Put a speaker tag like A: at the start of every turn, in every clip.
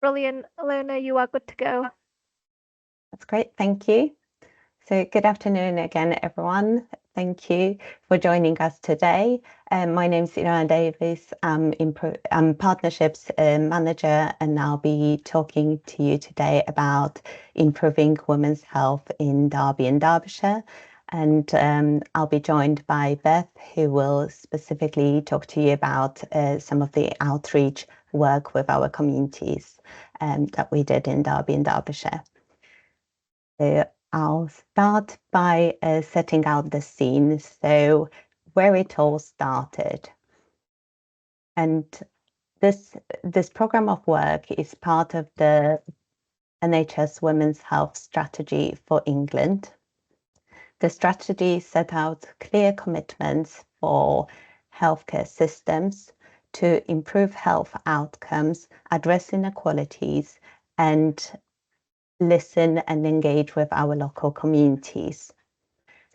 A: Brilliant. Alona, you are good to go.
B: That's great, thank you. So good afternoon again, everyone. Thank you for joining us today. My name is Ilana Davis. I'm Partnerships Manager, and I'll be talking to you today about improving women's health in Derby and Derbyshire. And I'll be joined by Beth, who will specifically talk to you about some of the outreach work with our communities that we did in Derby and Derbyshire. I'll start by setting out the scene, so where it all started. And this program of work is part of the NHS Women's Health Strategy for England. The strategy set out clear commitments for healthcare systems to improve health outcomes, address inequalities, and listen and engage with our local communities.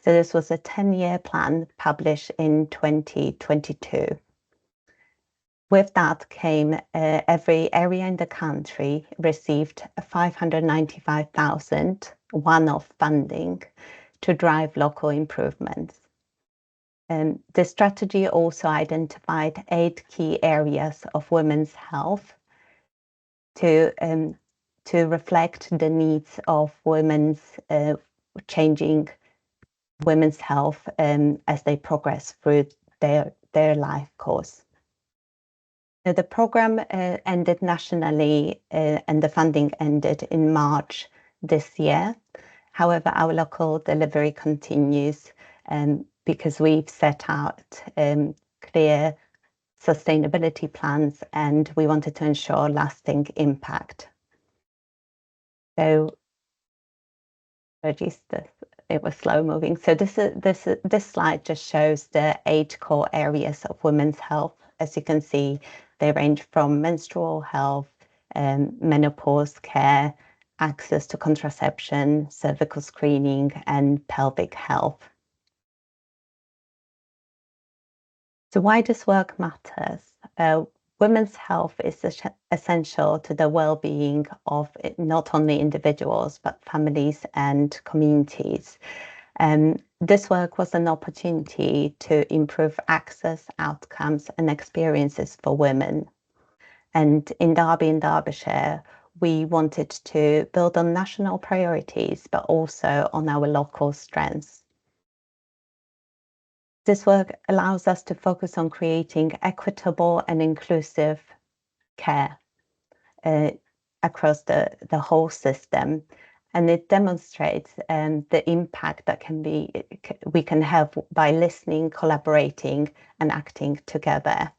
B: So this was a 10-year plan published in 2022. With that came every area in the country received 595,000 one-off funding to drive local improvements. The strategy also identified 8 key areas of women's health to reflect the needs of women's changing women's health as they progress through their life course. The program ended nationally and the funding ended in March this year. However, our local delivery continues because we've set out clear sustainability plans and we wanted to ensure lasting impact. So, it was slow moving. So this slide just shows the 8 core areas of women's health. As you can see, they range from menstrual health, menopause care, access to contraception, cervical screening, and pelvic health. So why does work matters? Women's health is essential to the well-being of not only individuals, but families and communities. This work was an opportunity to improve access, outcomes, and experiences for women. And in Derby and Derbyshire, we wanted to build on national priorities, but also on our local strengths. This work allows us to focus on creating equitable and inclusive care across the whole system. And it demonstrates the impact that we can have by listening, collaborating, and acting together.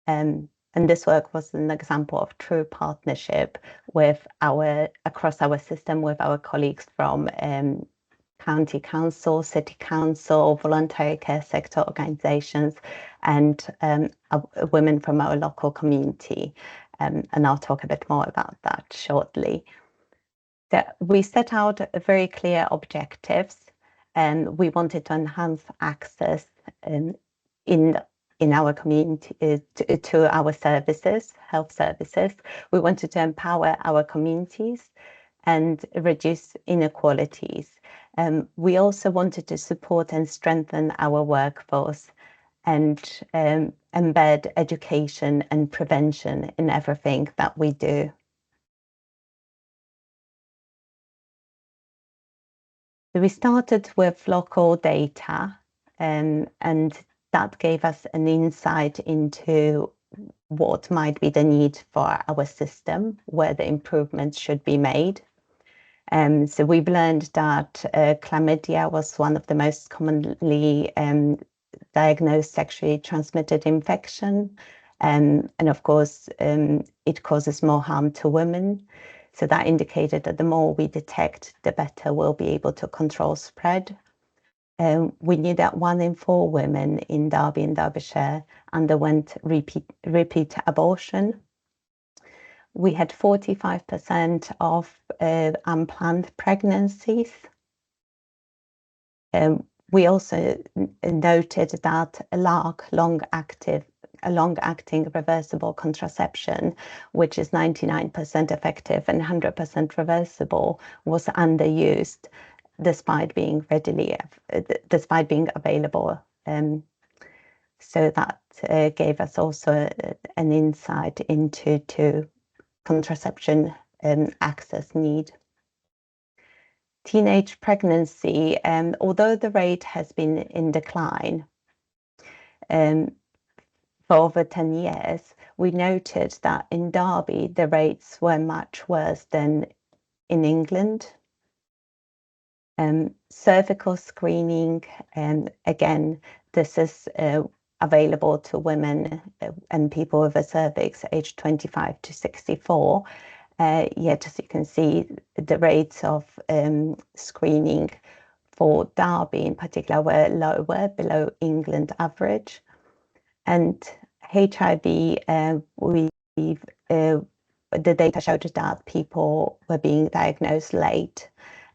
B: And this work was an example of true partnership across our system with our colleagues from county council, city council, voluntary care sector organisations, and women from our local community. And I'll talk a bit more about that shortly. We set out very clear objectives, and we wanted to enhance access in our community to our services, health services. We wanted to empower our communities and reduce inequalities. We also wanted to support and strengthen our workforce and embed education and prevention in everything that we do. So we started with local data, and that gave us an insight into what might be the need for our system, where the improvements should be made. So we've learned that chlamydia was one of the most commonly diagnosed sexually transmitted infection. And of course, it causes more harm to women. So that indicated that the more we detect, the better we'll be able to control spread. We knew that 1 in 4 women in Derby and Derbyshire underwent repeat abortion. We had 45% of unplanned pregnancies. We also noted that long-active a long-acting reversible contraception, which is 99% effective and 100% reversible, was underused despite being available. So that gave us also an insight into contraception access need. Teenage pregnancy, although the rate has been in decline for over 10 years, we noted that in Derby the rates were much worse than in England. Cervical screening, again, this is available to women and people with a cervix aged 25 to 64. Yet, as you can see, the rates of screening for Derby in particular were lower, below England average. And HIV, the data showed that people were being diagnosed late,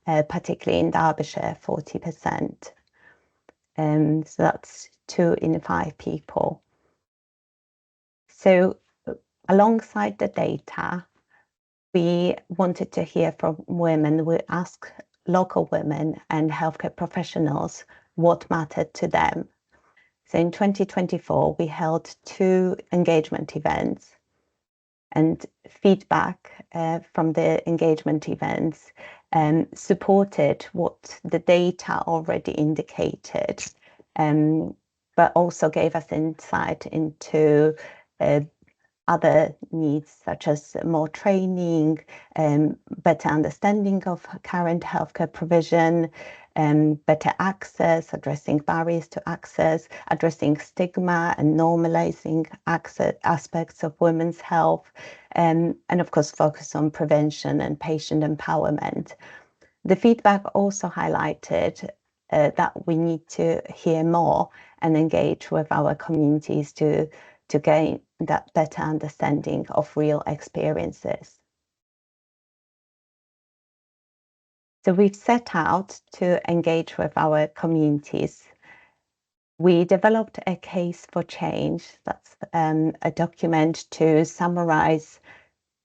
B: particularly in Derbyshire, 40%. So that's 2 in 5 people. So alongside the data, we wanted to hear from women. We asked local women and healthcare professionals what mattered to them. So in 2024, we held 2 engagement events, and feedback from the engagement events supported what the data already indicated, but also gave us insight into other needs, such as more training, better understanding of current healthcare provision, better access, addressing barriers to access, addressing stigma and normalizing aspects of women's health, and of course focus on prevention and patient empowerment. The feedback also highlighted that we need to hear more and engage with our communities to gain that better understanding of real experiences. So we've set out to engage with our communities. We developed a case for change. That's a document to summarize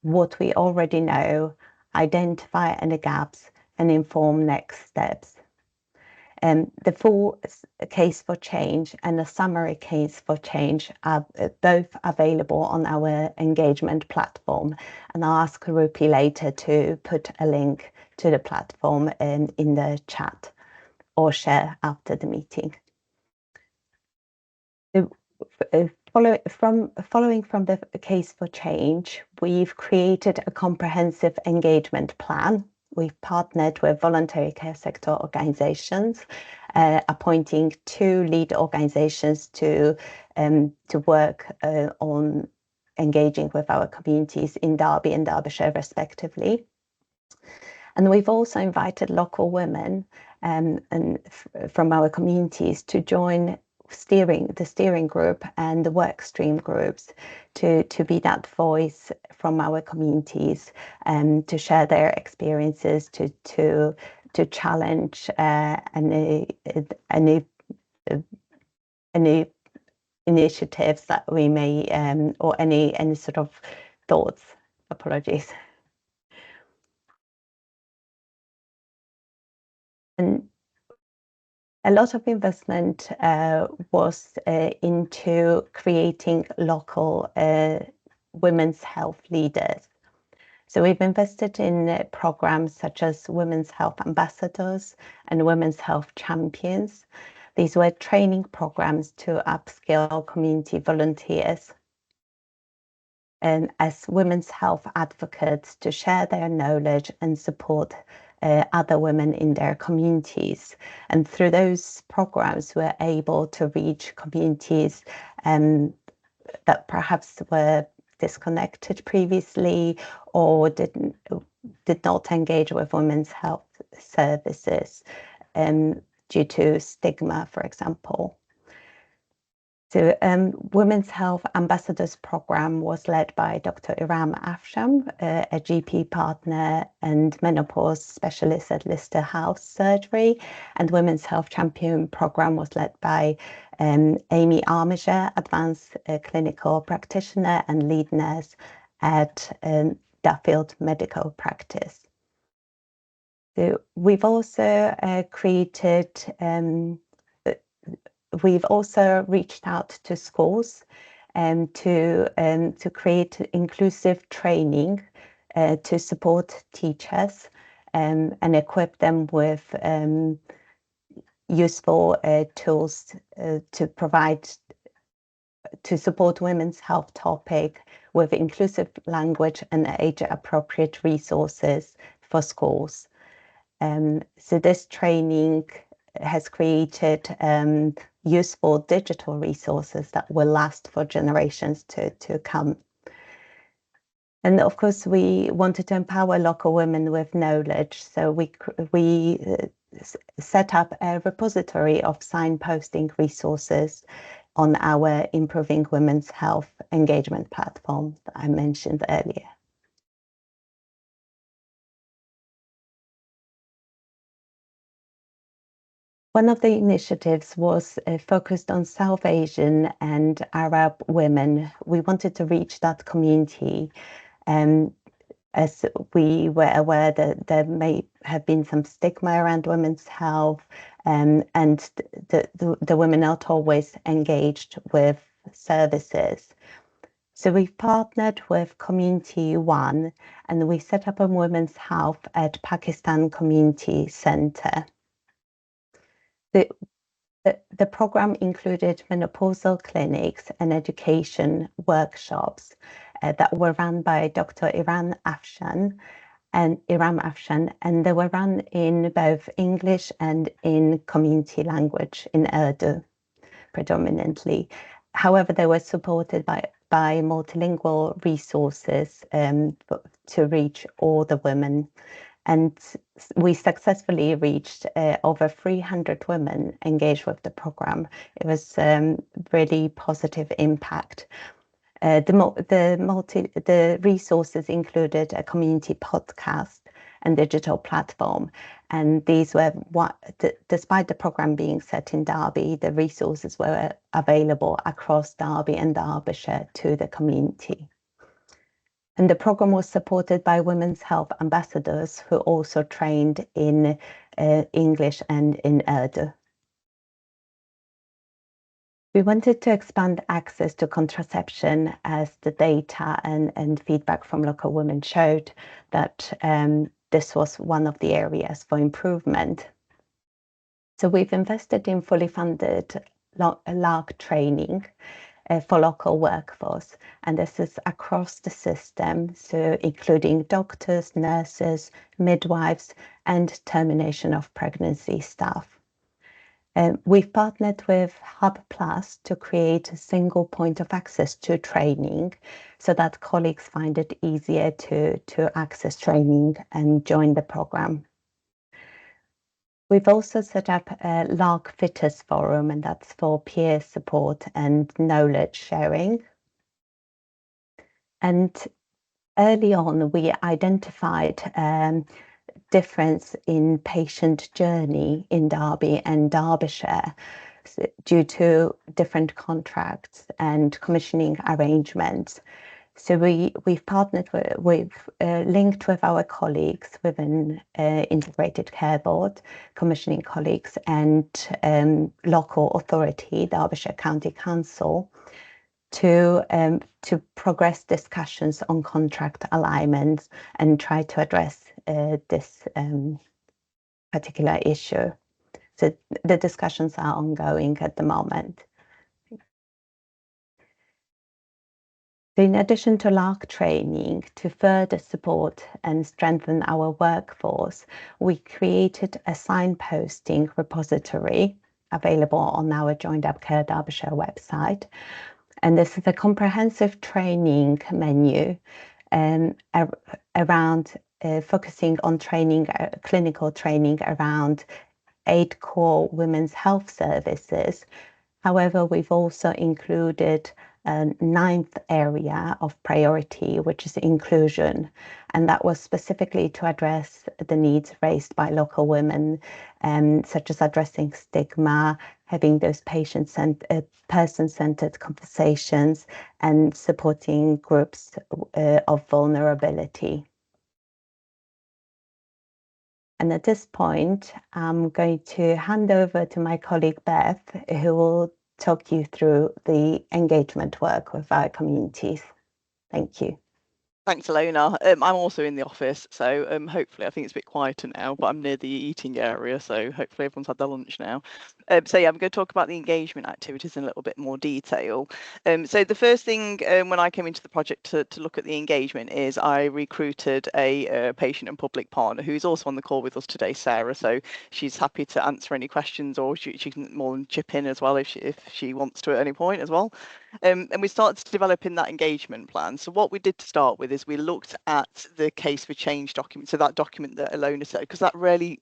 B: what we already know, identify any gaps, and inform next steps. The full case for change and a summary case for change are both available on our engagement platform, and I'll ask Rupi later to put a link to the platform in the chat or share after the meeting. Following from the case for change, we've created a comprehensive engagement plan. We've partnered with voluntary care sector organizations, appointing 2 lead organizations to work on engaging with our communities in Derby and Derbyshire respectively. And we've also invited local women and from our communities to join the steering group and the work stream groups to be that voice from our communities and to share their experiences, to challenge any initiatives that we may or any sort of thoughts. Apologies. And a lot of investment was into creating local women's health leaders. So we've invested in programs such as Women's Health Ambassadors and Women's Health Champions. These were training programs to upskill community volunteers and as women's health advocates to share their knowledge and support other women in their communities. And through those programs, we're able to reach communities that perhaps were disconnected previously or did not engage with women's health services due to stigma, for example. So Women's Health Ambassadors Programme was led by Dr. Iram Afsham, a GP partner and menopause specialist at Lister House Surgery, and Women's Health Champion Programme was led by Amy Armiger, Advanced Clinical Practitioner and Lead Nurse at Duffield Medical Practice. So we've also we've also reached out to schools to create inclusive training to support teachers and equip them with useful tools to support women's health topic with inclusive language and age-appropriate resources for schools. So this training has created useful digital resources that will last for generations to come. And of course, we wanted to empower local women with knowledge. So we set up a repository of signposting resources on our Improving Women's Health engagement platform that I mentioned earlier. One of the initiatives was focused on South Asian and Arab women. We wanted to reach that community, as we were aware that there may have been some stigma around women's health, and the women not always engaged with services. So we've partnered with Community One, and we set up a women's health at Pakistan Community Centre. The program included menopausal clinics and education workshops that were run by Dr. Iram Afshan, and they were run in both English and in community language, in Urdu predominantly. However, they were supported by multilingual resources to reach all the women. And we successfully reached over 300 women engaged with the program. It was really positive impact. The resources included a community podcast and digital platform, and these were despite the program being set in Derby, the resources were available across Derby and Derbyshire to the community. And the program was supported by women's health ambassadors who also trained in English and in Urdu. We wanted to expand access to contraception, as the data and feedback from local women showed that this was one of the areas for improvement. So we've invested in fully funded LARC training for local workforce, and this is across the system, so including doctors, nurses, midwives, and termination of pregnancy staff. We've partnered with Hub Plus to create a single point of access to training so that colleagues find it easier to access training and join the program. We've also set up a LARC Fitters Forum, and that's for peer support and knowledge sharing. And early on, we identified difference in patient journey in Derby and Derbyshire due to different contracts and commissioning arrangements. So we've partnered we've linked with our colleagues within Integrated Care Board, commissioning colleagues, and local authority, Derbyshire County Council, to progress discussions on contract alignments and try to address this particular issue. So the discussions are ongoing at the moment. So in addition to LARC training, to further support and strengthen our workforce, we created a signposting repository available on our Joined Up Care Derbyshire website. And this is a comprehensive training menu around focusing on training, clinical training around 8 core women's health services. However, we've also included a ninth area of priority, which is inclusion. And that was specifically to address the needs raised by local women, such as addressing stigma, having those person-centered conversations, and supporting groups of vulnerability. And at this point, I'm going to hand over to my colleague Beth, who will talk you through the engagement work with our communities. Thank you.
C: Thanks, Alona. I'm also in the office, so hopefully I think it's a bit quieter now, but I'm near the eating area, so hopefully everyone's had their lunch now. So yeah, I'm going to talk about the engagement activities in a little bit more detail. So the first thing when I came into the project to look at the engagement is I recruited a patient and public partner who's also on the call with us today, Sarah. So she's happy to answer any questions, or she can more than chip in as well if she wants to at any point as well. And we started developing that engagement plan. So what we did to start with is we looked at the case for change document. So that document that Alona said, because that really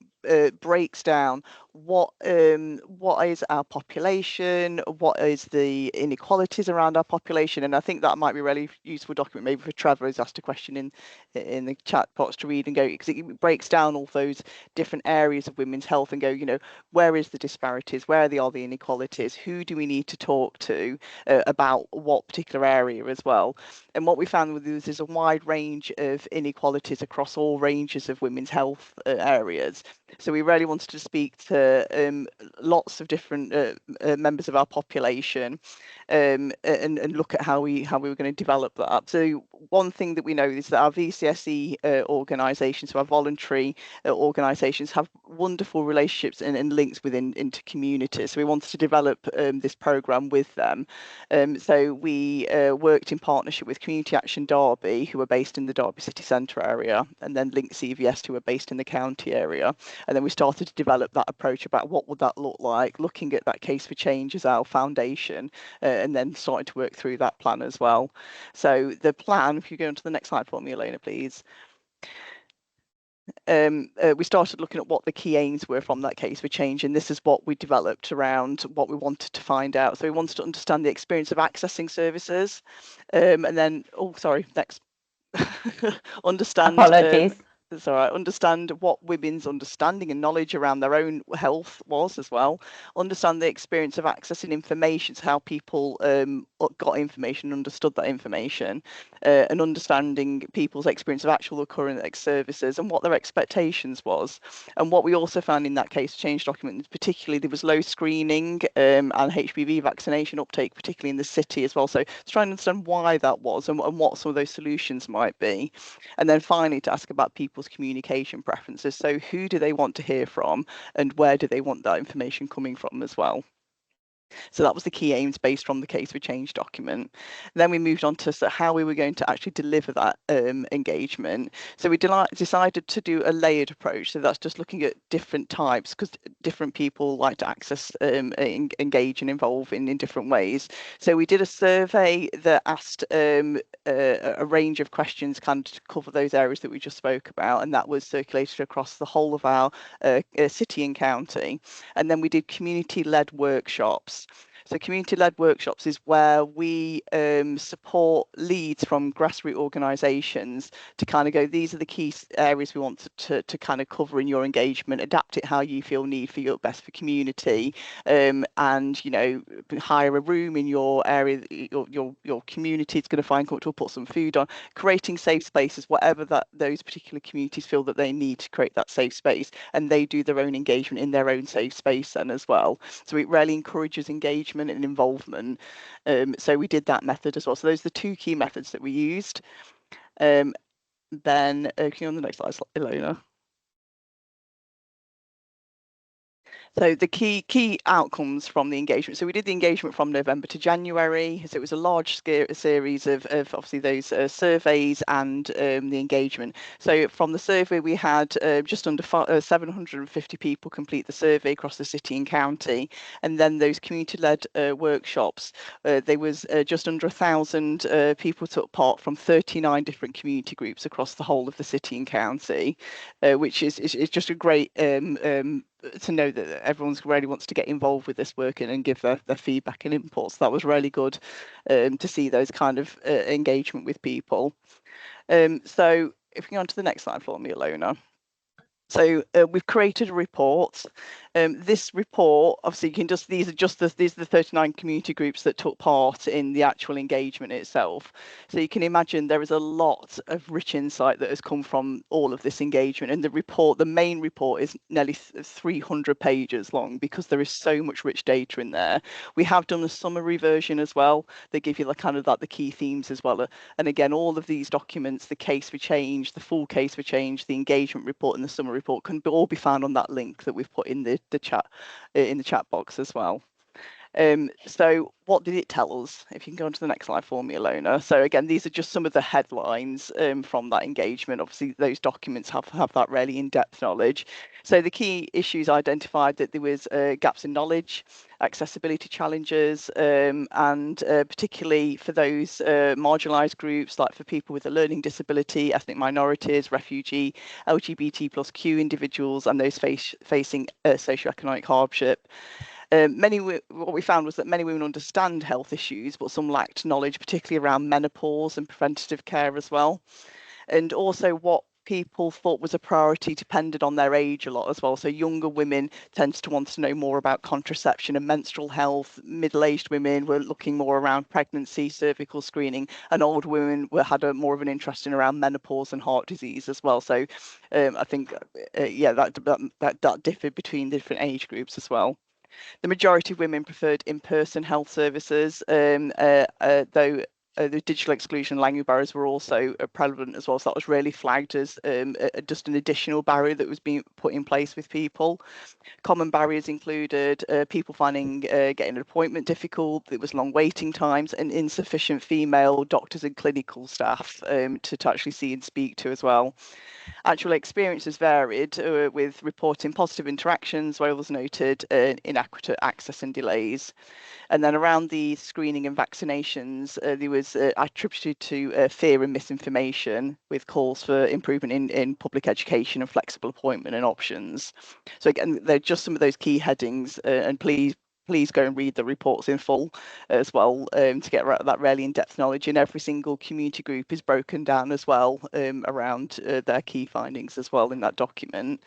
C: breaks down what is our population, what is the inequalities around our population, and I think that might be a really useful document maybe for Trevor who's asked a question in the chat box to read and go, because it breaks down all those different areas of women's health and go, you know, where is the disparities, where are the inequalities, who do we need to talk to about what particular area as well. And what we found with this is a wide range of inequalities across all ranges of women's health areas. So we really wanted to speak to lots of different members of our population and look at how we were going to develop that. So one thing that we know is that our VCSE organisations, so our voluntary organisations, have wonderful relationships and links into communities. So we wanted to develop this programme with them. So we worked in partnership with Community Action Derby, who are based in the Derby city centre area, and then Link CVS, who are based in the county area. And then we started to develop that approach about what would that look like, looking at that case for change as our foundation, and then starting to work through that plan as well. So the plan, if you go on to the next slide for me, Elena, please. We started looking at what the key aims were from that case for change, and this is what we developed around what we wanted to find out. So we wanted to understand the experience of accessing services, and then, oh, sorry, next. Understand.
B: Apologies.
C: It's all right. Understand what women's understanding and knowledge around their own health was as well. Understand the experience of accessing information, so how people got information, understood that information, and understanding people's experience of actual or current services and what their expectations was. And what we also found in that case change document, particularly there was low screening and HPV vaccination uptake, particularly in the city as well. So to try and understand why that was and what some of those solutions might be. And then finally to ask about people's communication preferences. So who do they want to hear from and where do they want that information coming from as well? So that was the key aims based from the case for change document. Then we moved on to how we were going to actually deliver that engagement. So we decided to do a layered approach. So that's just looking at different types, because different people like to access, engage and involve in different ways. So we did a survey that asked a range of questions kind of to cover those areas that we just spoke about, and that was circulated across the whole of our city and county. And then we did community-led workshops. So community-led workshops is where we support leads from grassroots organisations to kind of go, these are the key areas we want to kind of cover in your engagement, adapt it how you feel need for your best for community, and, you know, hire a room in your area, your community is going to find comfortable, put some food on, creating safe spaces, whatever that those particular communities feel that they need to create that safe space, and they do their own engagement in their own safe space then as well. So it really encourages engagement and involvement. So we did that method as well. So those are the two key methods that we used. Then can you on the next slide, Ilona? So the key outcomes from the engagement. So we did the engagement from November to January. So it was a large series of obviously those surveys and the engagement. So from the survey, we had just under 750 people complete the survey across the city and county. And then those community-led workshops, there was just under 1,000 people took part from 39 different community groups across the whole of the city and county, which is just a great to know that everyone's really wants to get involved with this work and give their feedback and inputs. That was really good to see those kind of engagement with people. So if we go on to the next slide for me, Alona. So we've created a report. This report, obviously, you can just these are the 39 community groups that took part in the actual engagement itself. So you can imagine there is a lot of rich insight that has come from all of this engagement. And the main report, is nearly 300 pages long because there is so much rich data in there. We have done a summary version as well. They give you the key themes as well. And again, all of these documents, the case for change, the full case for change, the engagement report, and the summary report can all be found on that link that we've put in the chat box as well. So what did it tell us? If you can go on to the next slide for me, Alona. So again, these are just some of the headlines from that engagement. Obviously, those documents have that really in-depth knowledge. So the key issues identified that there was gaps in knowledge, accessibility challenges, and particularly for those marginalised groups, like for people with a learning disability, ethnic minorities, refugee, LGBT+Q individuals, and those facing socioeconomic hardship. What we found was that many women understand health issues, but some lacked knowledge, particularly around menopause and preventative care as well. And also what people thought was a priority depended on their age a lot as well. So younger women tends to want to know more about contraception and menstrual health. Middle-aged women were looking more around pregnancy, cervical screening, and older women had more of an interest in around menopause and heart disease as well. So I think, that differed between different age groups as well. The majority of women preferred in-person health services, though the digital exclusion and language barriers were also prevalent as well. So that was really flagged as just an additional barrier that was being put in place with people. Common barriers included people finding getting an appointment difficult. There was long waiting times and insufficient female doctors and clinical staff to actually see and speak to as well. Actual experiences varied, with reporting positive interactions, where others noted inadequate access and delays. And then around the screening and vaccinations, there was attributed to fear and misinformation, with calls for improvement in public education and flexible appointment and options. So again, they're just some of those key headings, and please go and read the reports in full as well, to get that really in-depth knowledge. And every single community group is broken down as well around their key findings as well in that document.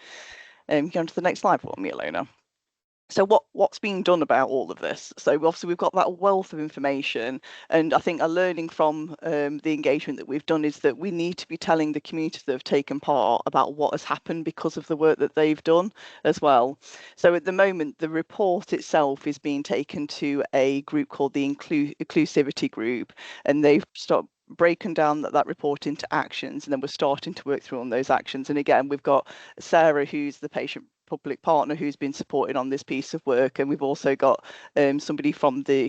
C: Go on to the next slide for me, Alona. So what's being done about all of this? So obviously we've got that wealth of information, and I think a learning from the engagement that we've done is that we need to be telling the community that have taken part about what has happened because of the work that they've done as well. So at the moment, the report itself is being taken to a group called the Inclusivity Group, and they've stopped breaking down that report into actions, and then we're starting to work through on those actions. And again, we've got Sarah, who's the patient public partner, who's been supported on this piece of work, and we've also got somebody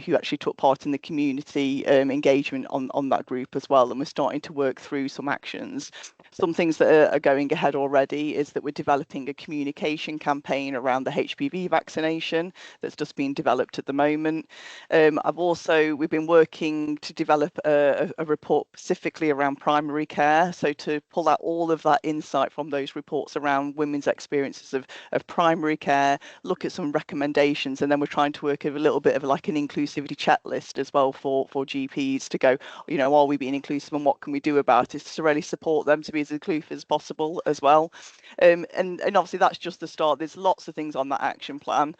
C: who actually took part in the community engagement on that group as well, and we're starting to work through some actions. Some things that are going ahead already is that we're developing a communication campaign around the HPV vaccination that's just being developed at the moment. We've been working to develop a report specifically around primary care, so to pull out all of that insight from those reports around women's experiences of primary care, look at some recommendations, and then we're trying to work a little bit of like an inclusivity checklist as well for GPs to go, are we being inclusive and what can we do about it to really support them to be as inclusive as possible as well. And obviously that's just the start. There's lots of things on that action plan.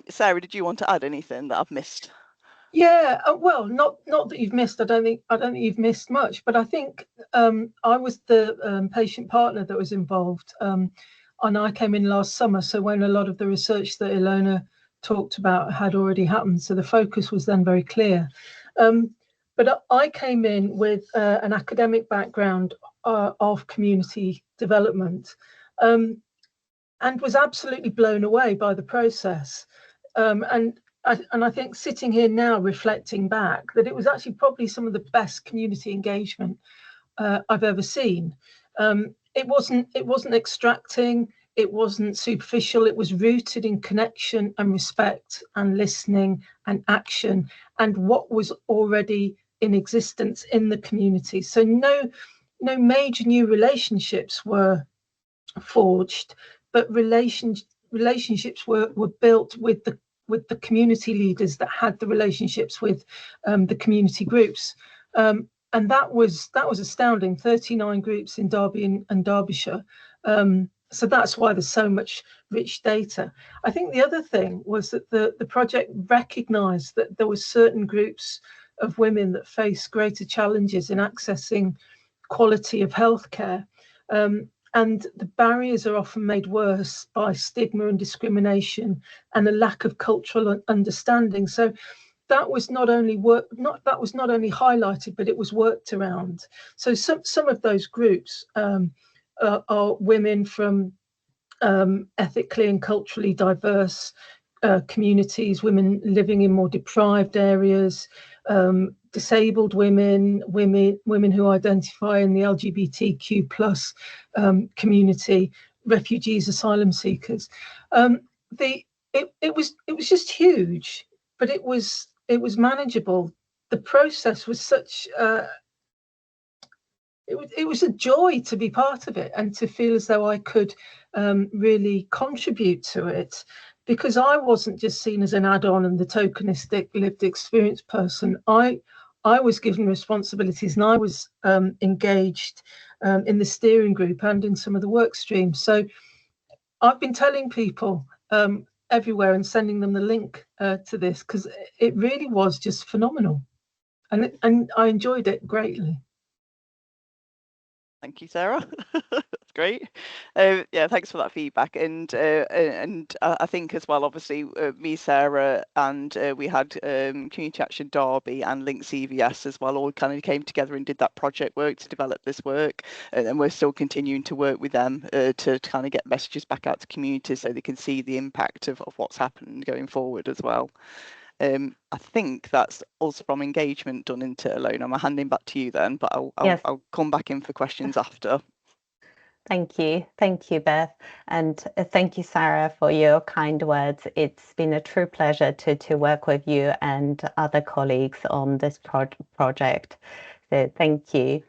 C: Sarah, did you want to add anything that I've missed?
D: Yeah, well, not that you've missed. I don't think you've missed much, but I think I was the patient partner that was involved, and I came in last summer. So when a lot of the research that Ilona talked about had already happened, so the focus was then very clear. But I came in with an academic background of community development, and was absolutely blown away by the process. And I think sitting here now reflecting back that it was actually probably some of the best community engagement I've ever seen. It wasn't extracting, it wasn't superficial, it was rooted in connection and respect and listening and action and what was already in existence in the community. So no major new relationships were forged, but relationships were built with the community leaders that had the relationships with the community groups. And that was astounding. 39 groups in Derby and Derbyshire. So that's why there's so much rich data. I think the other thing was that the project recognised that there were certain groups of women that face greater challenges in accessing quality of healthcare. And the barriers are often made worse by stigma and discrimination and a lack of cultural understanding. So that was not only highlighted, but it was worked around. So some of those groups are women from ethically and culturally diverse communities, women living in more deprived areas, disabled women who identify in the LGBTQ plus community, refugees, asylum seekers. It was just huge, but it was manageable. The process was such. It was a joy to be part of it and to feel as though I could really contribute to it, because I wasn't just seen as an add-on and the tokenistic lived experience person. I was given responsibilities, and I was engaged in the steering group and in some of the work streams. So I've been telling people everywhere and sending them the link to this, because it really was just phenomenal, and I enjoyed it greatly.
C: Thank you, Sarah. That's great. Yeah, thanks for that feedback. And I think as well, obviously, me, Sarah, and we had Community Action Derby and Link CVS as well, all kind of came together and did that project work to develop this work. And we're still continuing to work with them to kind of get messages back out to communities so they can see the impact of what's happened going forward as well. I think that's us from engagement done into Ilona. I'm handing back to you then, but I'll come back in for questions after.
B: Thank you, Beth, and thank you, Sarah, for your kind words. It's been a true pleasure to work with you and other colleagues on this project. So thank you.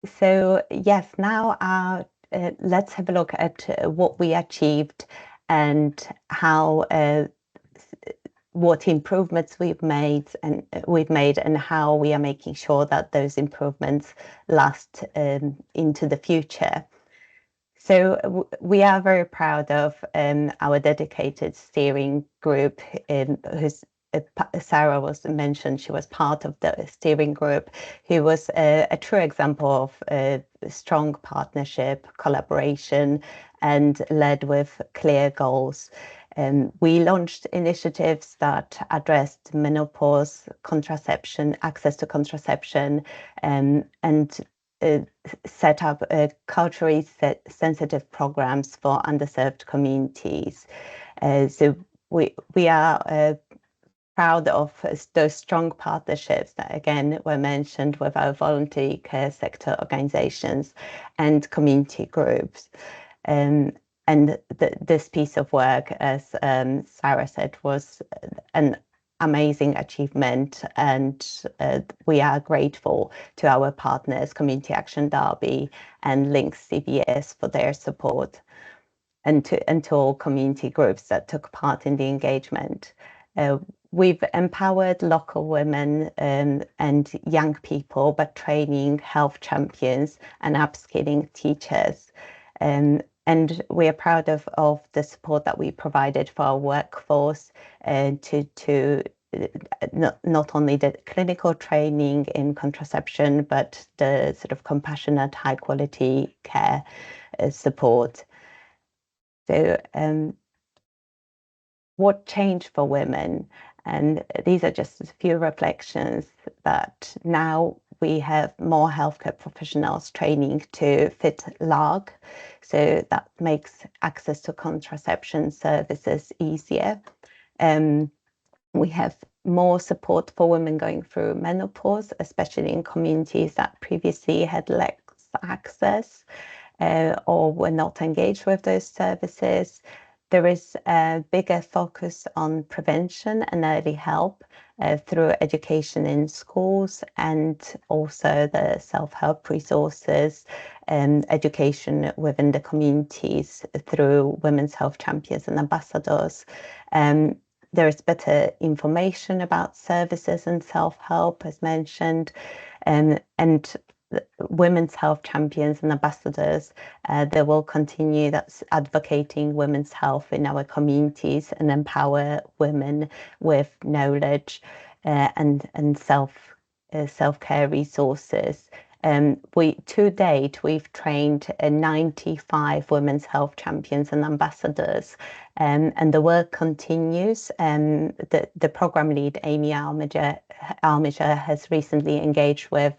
B: So yes, now let's have a look at what we achieved and how. What improvements we've made and how we are making sure that those improvements last into the future. So we are very proud of our dedicated steering group, who's Sarah was mentioned. She was part of the steering group, who was a true example of strong partnership, collaboration, and led with clear goals. We launched initiatives that addressed menopause, contraception, access to contraception, and set up culturally sensitive programs for underserved communities. So we are proud of those strong partnerships that again were mentioned with our voluntary care sector organizations and community groups. And this piece of work, as Sarah said, was an amazing achievement, and we are grateful to our partners, Community Action Derby and Link CVS, for their support, and to all community groups that took part in the engagement. We've empowered local women and young people by training health champions and upskilling teachers. And we are proud of the support that we provided for our workforce to not only the clinical training in contraception, but the sort of compassionate, high quality care support. So what changed for women? And these are just a few reflections that now we have more healthcare professionals training to fit LARG. So that makes access to contraception services easier. We have more support for women going through menopause, especially in communities that previously had less access or were not engaged with those services. There is a bigger focus on prevention and early help, through education in schools and also the self-help resources and education within the communities through women's health champions and ambassadors. There is better information about services and self-help, as mentioned, and women's health champions and ambassadors, they will continue that's advocating women's health in our communities and empower women with knowledge and self-care resources. To date, we've trained 95 women's health champions and ambassadors, and the work continues. The program lead, Amy Almager, has recently engaged with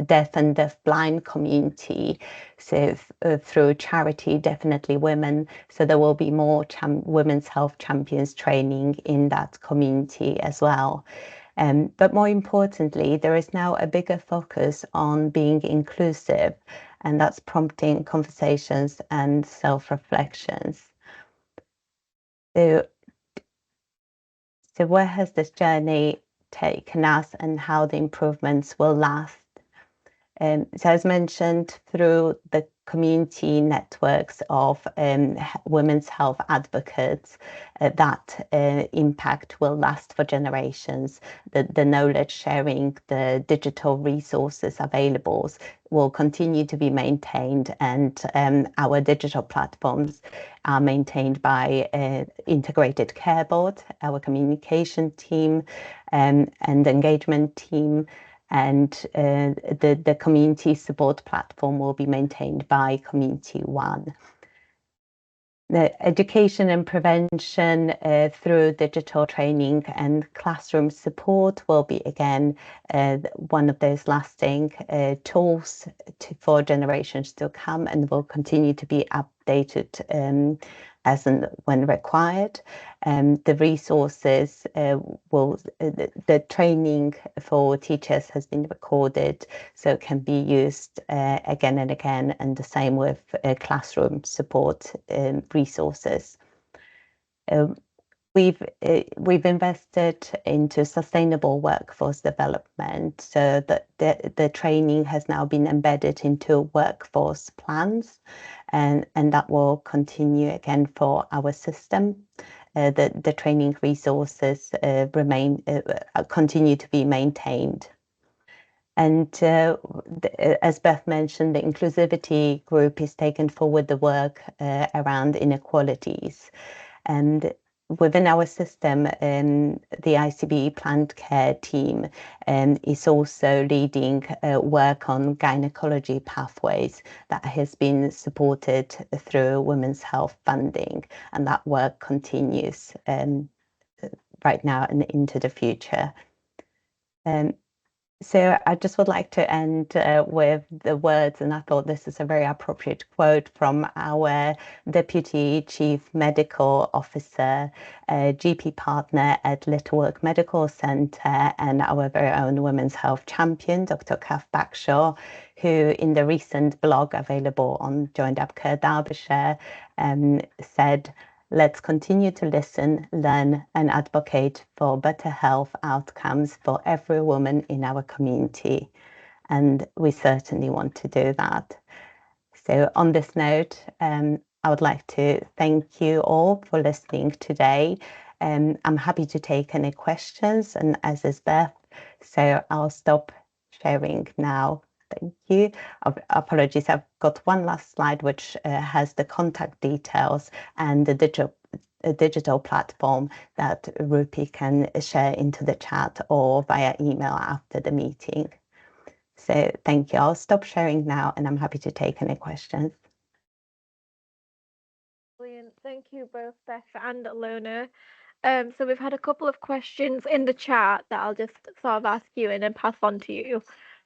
B: deaf and deaf-blind community, so through charity Definitely Women. So there will be more women's health champions training in that community as well. But more importantly, there is now a bigger focus on being inclusive, and that's prompting conversations and self-reflections. So where has this journey taken us and how the improvements will last? So as mentioned, through the community networks of women's health advocates, that impact will last for generations. The knowledge sharing, the digital resources available will continue to be maintained, and our digital platforms are maintained by Integrated Care Board, our communication team and engagement team, and the community support platform will be maintained by Community One. The education and prevention through digital training and classroom support will be again one of those lasting tools for generations to come, and will continue to be updated as and when required. The resources the training for teachers has been recorded, so it can be used again and again, and the same with classroom support resources. We've invested into sustainable workforce development, so that the training has now been embedded into workforce plans, and that will continue again for our system. The training resources continue to be maintained. And as Beth mentioned, the inclusivity group is taking forward the work around inequalities. And within our system, the ICB planned care team is also leading work on gynecology pathways that has been supported through women's health funding, and that work continues right now and into the future. So I just would like to end with the words, and I thought this is a very appropriate quote from our Deputy Chief Medical Officer, GP partner at Littlework Medical Centre, and our very own women's health champion, Dr. Kath Backshaw, who in the recent blog available on Joined Up Care Derbyshire said, "Let's continue to listen, learn and advocate for better health outcomes for every woman in our community." And we certainly want to do that. So on this note, I would like to thank you all for listening today. I'm happy to take any questions, and as is Beth, so I'll stop sharing now. Thank you. Apologies, I've got one last slide which has the contact details and the digital platform that Rupi can share into the chat or via email after the meeting. So thank you. I'll stop sharing now, and I'm happy to take any questions.
A: Brilliant. Thank you both, Beth and Alona. So we've had a couple of questions in the chat that I'll just sort of ask you and then pass on to you.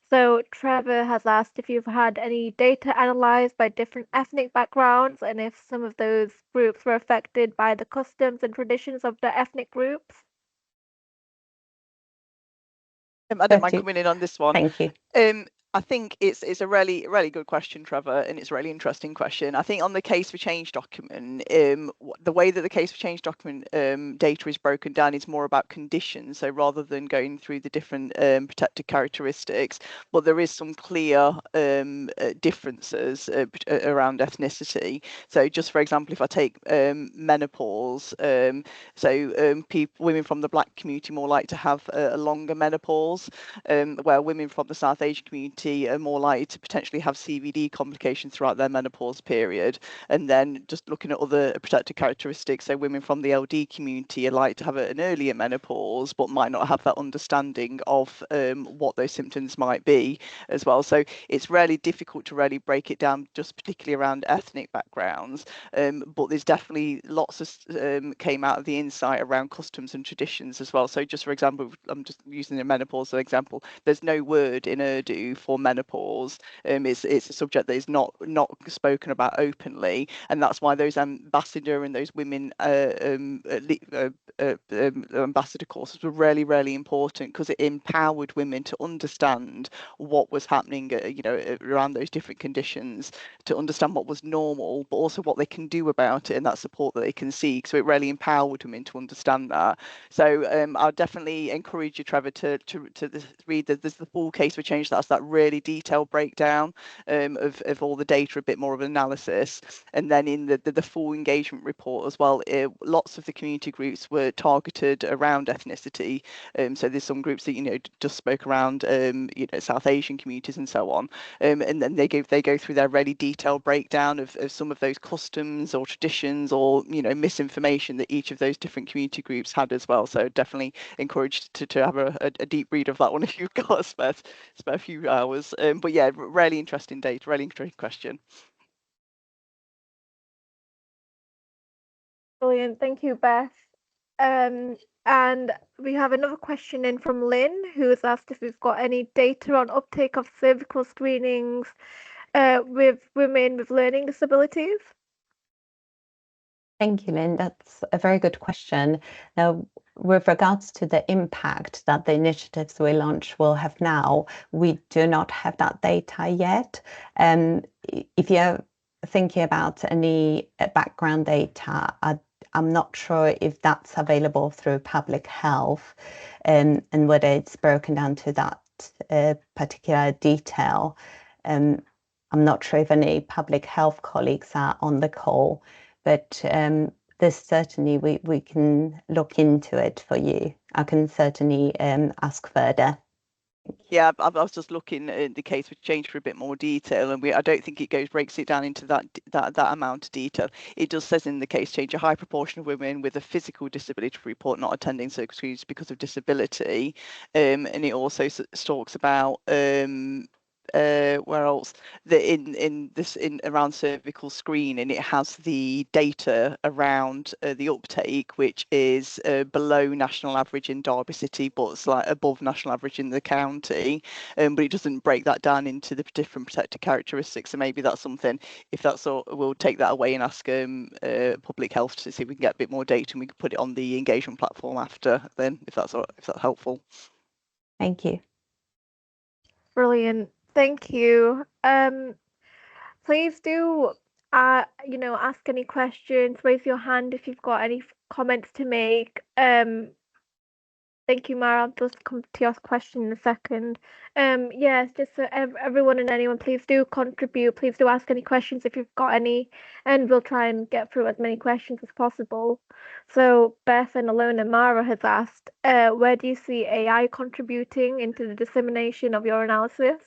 A: So Trevor has asked if you've had any data analysed by different ethnic backgrounds, and if some of those groups were affected by the customs and traditions of the ethnic groups.
C: I don't mind coming in on this one.
B: Thank you.
C: I think it's a really good question, Trevor, and it's a really interesting question. I think on the case for change document, the way that the case for change document data is broken down is more about conditions. So rather than going through the different protected characteristics, but there is some clear differences around ethnicity. So just for example, if I take menopause, women from the Black community more like to have a longer menopause, where women from the South Asian community are more likely to potentially have CVD complications throughout their menopause period. And then just looking at other protected characteristics, so women from the LD community are likely to have an earlier menopause, but might not have that understanding of what those symptoms might be as well. So it's really difficult to really break it down just particularly around ethnic backgrounds. But there's definitely lots of came out of the insight around customs and traditions as well. So just for example, I'm just using the menopause as an example, there's no word in Urdu for menopause. It's a subject that is not spoken about openly, and that's why those ambassador and those women ambassador courses were really important, because it empowered women to understand what was happening, around those different conditions, to understand what was normal, but also what they can do about it and that support that they can seek. So it really empowered women to understand that. So I'll definitely encourage you, Trevor, to read there's the full case for change. That's that really detailed breakdown of all the data, a bit more of an analysis. And then in the full engagement report as well, lots of the community groups were targeted around ethnicity. So there's some groups that just spoke around South Asian communities and so on. And then they go through their really detailed breakdown of some of those customs or traditions or misinformation that each of those different community groups had as well. So definitely encouraged to have a deep read of that one if you've got a spare few hours. But yeah, really interesting data, really interesting question.
A: Brilliant. Thank you, Beth. And we have another question in from Lynn, who has asked if we've got any data on uptake of cervical screenings with women with learning disabilities.
B: Thank you, Lynn. That's a very good question. Now, with regards to the impact that the initiatives we launch will have now, we do not have that data yet. If you're thinking about any background data, I'm not sure if that's available through public health, and whether it's broken down to that particular detail. I'm not sure if any public health colleagues are on the call, but this certainly we can look into it for you. I can certainly ask further.
C: Yeah, I was just looking at the case for change for a bit more detail, and I don't think it breaks it down into that amount of detail. It just says in the case change a high proportion of women with a physical disability report not attending cervical screenings because of disability, and it also talks about where else, in around cervical screening, it has the data around the uptake, which is below national average in Derby City, but it's like above national average in the county. But it doesn't break that down into the different protected characteristics. So maybe that's something, if that's all, we'll take that away and ask public health to see if we can get a bit more data, and we can put it on the engagement platform after then, if that's helpful.
B: Thank you.
A: Brilliant. Thank you. Please do ask any questions, raise your hand if you've got any comments to make. Thank you, Mara. I'll just come to your question in a second. Yes, just so everyone and anyone, please do contribute. Please do ask any questions if you've got any, and we'll try and get through as many questions as possible. So Beth and Alona, Mara has asked, where do you see AI contributing into the dissemination of your analysis?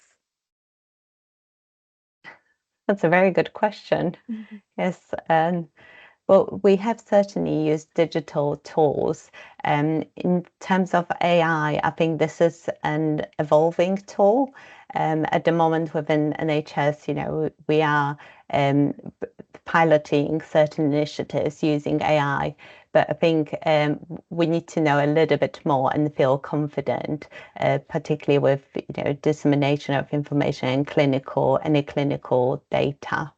B: That's a very good question. Mm-hmm. Yes. Well, we have certainly used digital tools. In terms of AI, I think this is an evolving tool. At the moment within NHS, we are piloting certain initiatives using AI, but I think we need to know a little bit more and feel confident, particularly with dissemination of information in any clinical data.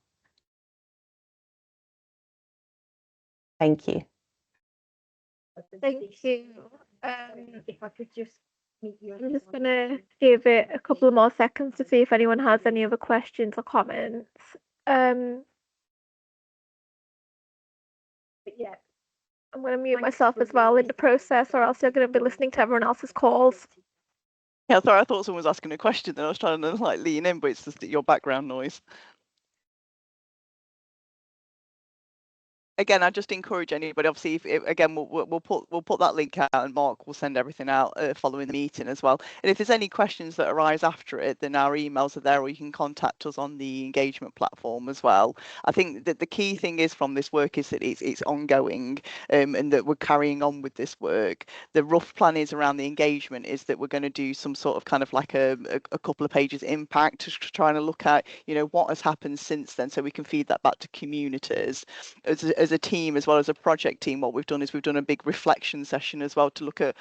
B: Thank you.
A: Thank you.
E: If I could just
A: I'm just gonna give it a couple more seconds to see if anyone has any other questions or comments. But yeah, I'm gonna mute myself as well in the process, or else you're gonna be listening to everyone else's calls.
C: Yeah, sorry, I thought someone was asking a question, then I was trying to like lean in, but it's just your background noise. Again, I just encourage anybody. Obviously, again, we'll put that link out, and Mark will send everything out following the meeting as well. And if there's any questions that arise after it, then our emails are there, or you can contact us on the engagement platform as well. I think that the key thing is from this work is that it's ongoing, and that we're carrying on with this work. The rough plan is around the engagement is that we're going to do some sort of kind of like a couple of pages impact, to trying to look at what has happened since then, so we can feed that back to communities. As a team, as well as a project team, what we've done is we've done a big reflection session as well to look at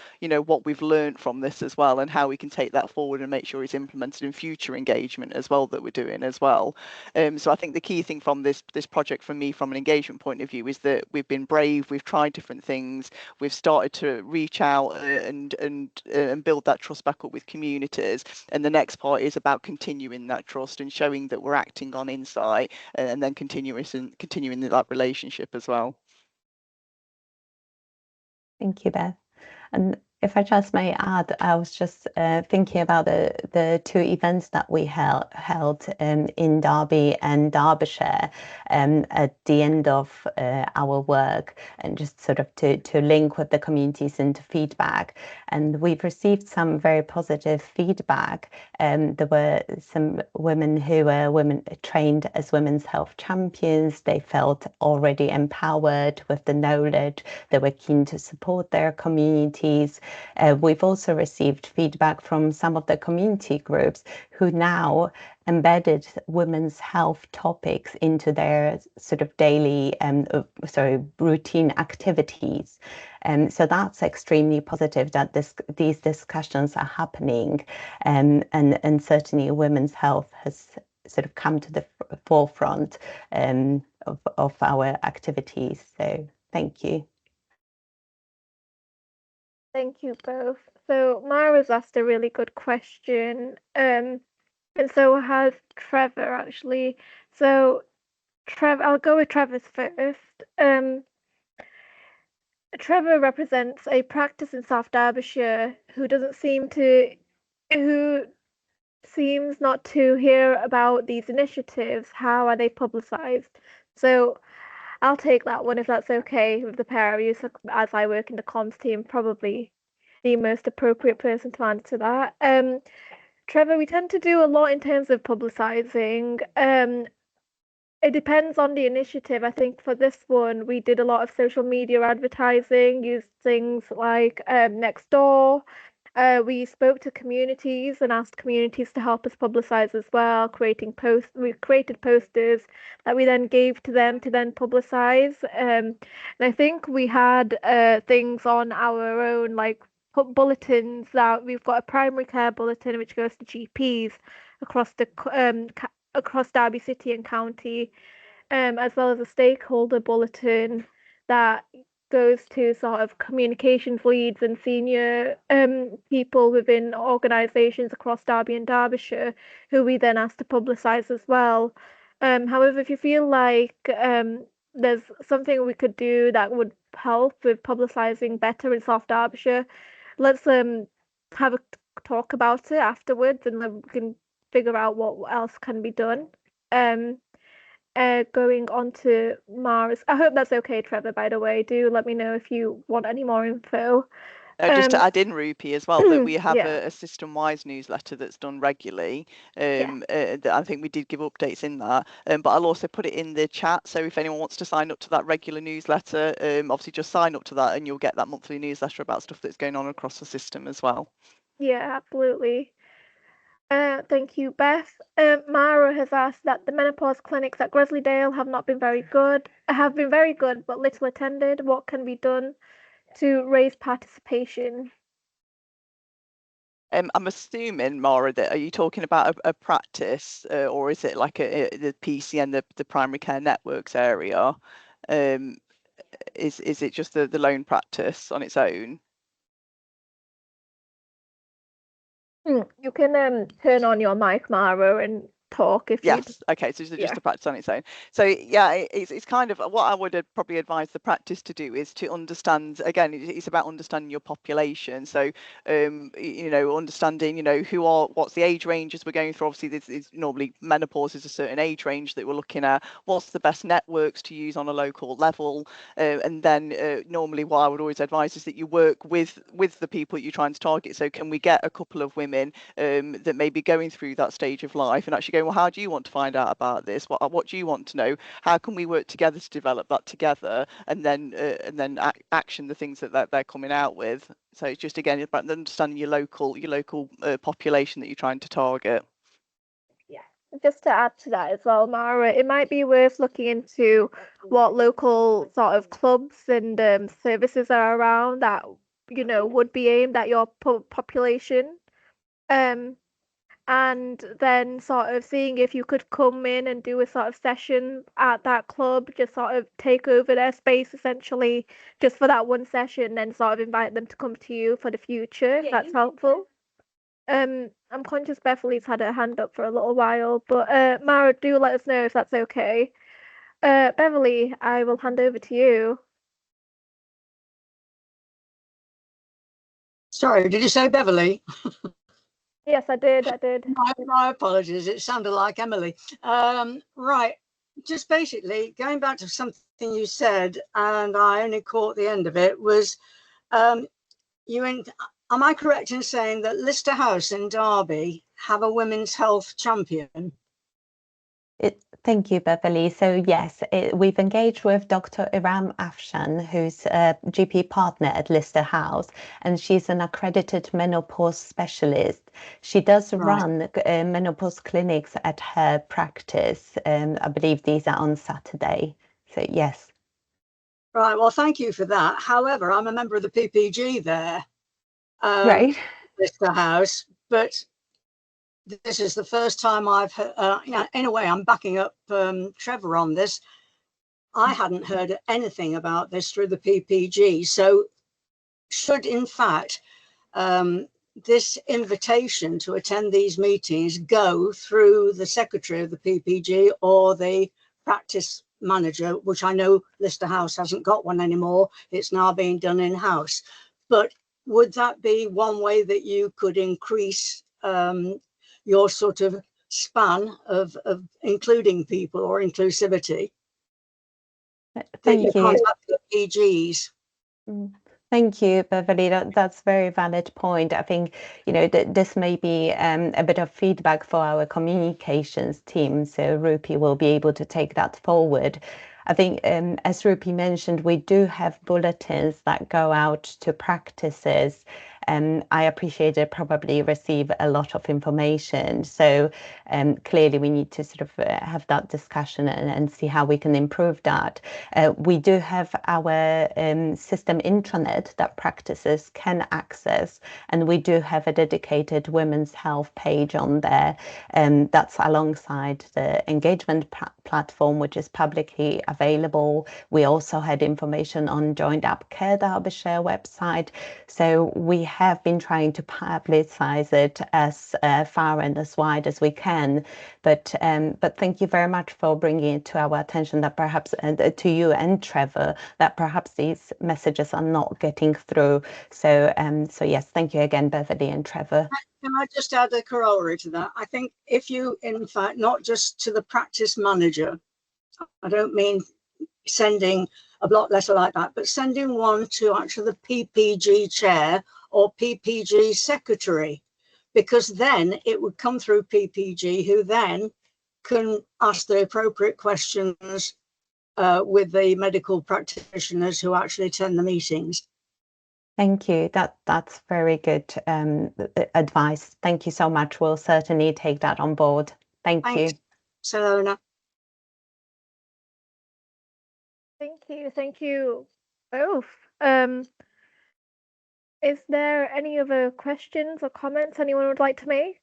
C: what we've learned from this as well, and how we can take that forward and make sure it's implemented in future engagement as well that we're doing as well. So I think the key thing from this project, from me, from an engagement point of view, is that we've been brave, we've tried different things, we've started to reach out and build that trust back up with communities, and the next part is about continuing that trust and showing that we're acting on insight, and then continuing that relationship as well.
B: Thank you, Beth. And if I just may add, I was just thinking about the two events that we held in Derby and Derbyshire at the end of our work, and just sort of to link with the communities into feedback. And we've received some very positive feedback. There were some women who were trained as women's health champions. They felt already empowered with the knowledge. They were keen to support their communities. We've also received feedback from some of the community groups who now embedded women's health topics into their sort of daily, routine activities. So that's extremely positive that these discussions are happening, and certainly women's health has sort of come to the forefront of our activities. So thank you.
A: Thank you both. So Mara's asked a really good question, and so has Trevor actually. So Trevor, I'll go with Trevor's first. Trevor represents a practice in South Derbyshire who seems not to hear about these initiatives. How are they publicised? So I'll take that one if that's okay with the pair of you. So, as I work in the comms team, probably the most appropriate person to answer that. Trevor, we tend to do a lot in terms of publicising. It depends on the initiative. I think for this one, we did a lot of social media advertising, used things like Nextdoor. We spoke to communities and asked communities to help us publicize as well, creating posts. We created posters that we then gave to them to then publicize. And I think we had things on our own, like bulletins, that we've got a primary care bulletin which goes to GPs across the across Derby City and County, as well as a stakeholder bulletin that goes to sort of communications leads and senior people within organisations across Derby and Derbyshire, who we then asked to publicise as well. However, if you feel like there's something we could do that would help with publicising better in South Derbyshire, let's have a talk about it afterwards, and then we can figure out what else can be done. Going on to Mars. I hope that's okay, Trevor, by the way. Do let me know if you want any more info.
C: Just to add in, Rupi, as well, that we have
A: Yeah.
C: a system-wise newsletter that's done regularly.
A: Yeah.
C: That I think we did give updates in that, but I'll also put it in the chat. So if anyone wants to sign up to that regular newsletter, obviously just sign up to that, and you'll get that monthly newsletter about stuff that's going on across the system as well.
A: Yeah, absolutely. Thank you, Beth. Mara has asked that the menopause clinics at Gresleydale have been very good, but little attended. What can be done to raise participation?
C: I'm assuming, Mara, that are you talking about a practice, or is it like the PCN, the primary care networks area? Is it just the lone practice on its own?
A: You can turn on your mic, Mara, and talk if you.
C: Yes. Okay. So
A: Yeah.
C: just a practice on its own. So yeah, it's kind of what I would probably advise the practice to do is to understand. Again, it's about understanding your population. So understanding what's the age ranges we're going through. Obviously, this is normally menopause is a certain age range that we're looking at. What's the best networks to use on a local level, and then normally what I would always advise is that you work with the people you're trying to target. So can we get a couple of women that may be going through that stage of life and actually going, well, how do you want to find out about this? What do you want to know? How can we work together to develop that together, and then action the things that they're coming out with? So it's just again about understanding your local population that you're trying to target.
A: Yeah. Just to add to that as well, Mara, it might be worth looking into what local sort of clubs and services are around that would be aimed at your population. And then sort of seeing if you could come in and do a sort of session at that club, just sort of take over their space essentially, just for that one session, then sort of invite them to come to you for the future, if that's helpful. I'm conscious Beverly's had her hand up for a little while, but Mara, do let us know if that's okay. Beverly, I will hand over to you.
E: Sorry, did you say Beverly?
A: Yes, I did.
E: My apologies. It sounded like Emily. Right. Just basically going back to something you said, and I only caught the end of it, was am I correct in saying that Lister House in Derby have a women's health champion?
B: Thank you, Beverly. So yes, we've engaged with Dr. Iram Afshan, who's a GP partner at Lister House, and she's an accredited menopause specialist. She does run menopause clinics at her practice. I believe these are on Saturday. So yes.
E: Right. Well, thank you for that. However, I'm a member of the PPG there,
B: Right.
E: Lister House, but this is the first time I've heard, in a way, I'm backing up Trevor on this. I hadn't heard anything about this through the PPG. So should, in fact, this invitation to attend these meetings go through the secretary of the PPG or the practice manager, which I know Lister House hasn't got one anymore. It's now being done in-house. But would that be one way that you could increase your sort of span of including people or inclusivity?
B: Thank you.
E: Contact the PGs.
B: Thank you, Beverly. That's a very valid point. I think, this may be a bit of feedback for our communications team, so Rupi will be able to take that forward. I think, as Rupi mentioned, we do have bulletins that go out to practices. I appreciate they probably receive a lot of information. So clearly we need to sort of have that discussion and see how we can improve that. We do have our system intranet that practices can access, and we do have a dedicated women's health page on there. That's alongside the engagement platform, which is publicly available. We also had information on Joined Up Care Derbyshire website. So we have been trying to publicize it as far and as wide as we can. But thank you very much for bringing it to our attention that perhaps to you and Trevor, that perhaps these messages are not getting through. So yes, thank you again, Beverly and Trevor.
E: Can I just add a corollary to that? I think if you, in fact, not just to the practice manager, I don't mean sending a block letter like that, but sending one to actually the PPG chair or PPG secretary, because then it would come through PPG, who then can ask the appropriate questions with the medical practitioners who actually attend the meetings.
B: Thank you. That's very good advice. Thank you so much. We'll certainly take that on board. Thanks you.
E: Selona.
A: Thank you both. Is there any other questions or comments anyone would like to make?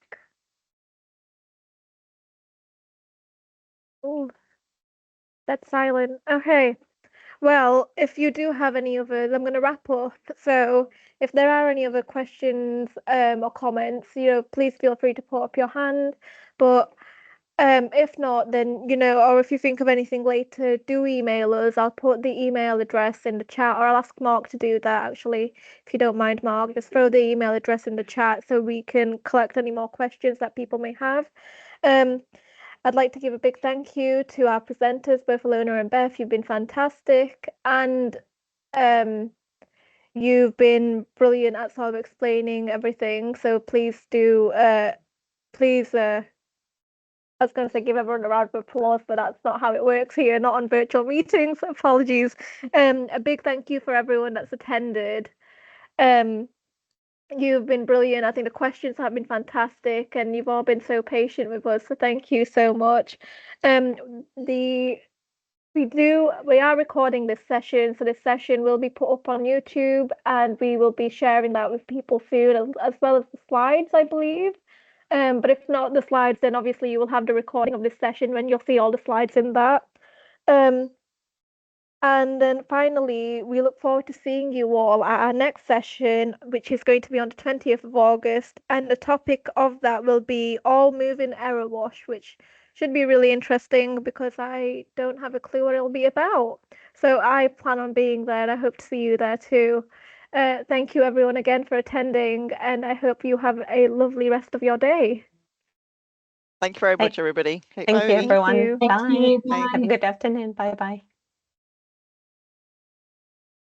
A: Oh, that's silent. Okay. Well, if you do have any others, I'm going to wrap up. So, if there are any other questions or comments, please feel free to put up your hand. But if not, then, or if you think of anything later, do email us. I'll put the email address in the chat, or I'll ask Mark to do that actually, if you don't mind, Mark. Just throw the email address in the chat so we can collect any more questions that people may have. I'd like to give a big thank you to our presenters, both Alona and Beth. You've been fantastic, and you've been brilliant at sort of explaining everything. So please do, please. I was going to say give everyone a round of applause, but that's not how it works here, not on virtual meetings. Apologies. A big thank you for everyone that's attended. You've been brilliant. I think the questions have been fantastic, and you've all been so patient with us. So thank you so much. We are recording this session, so this session will be put up on YouTube, and we will be sharing that with people soon, as well as the slides, I believe. But if not the slides, then obviously you will have the recording of this session when you'll see all the slides in that. And then finally, we look forward to seeing you all at our next session, which is going to be on the 20th of August. And the topic of that will be all moving error wash, which should be really interesting because I don't have a clue what it'll be about. So I plan on being there, and I hope to see you there too. Thank you everyone again for attending, and I hope you have a lovely rest of your day.
C: Thank you very much, everybody.
B: Thank you, everyone.
A: you.
B: Bye.
D: Thank you.
B: Have a good afternoon. Bye-bye.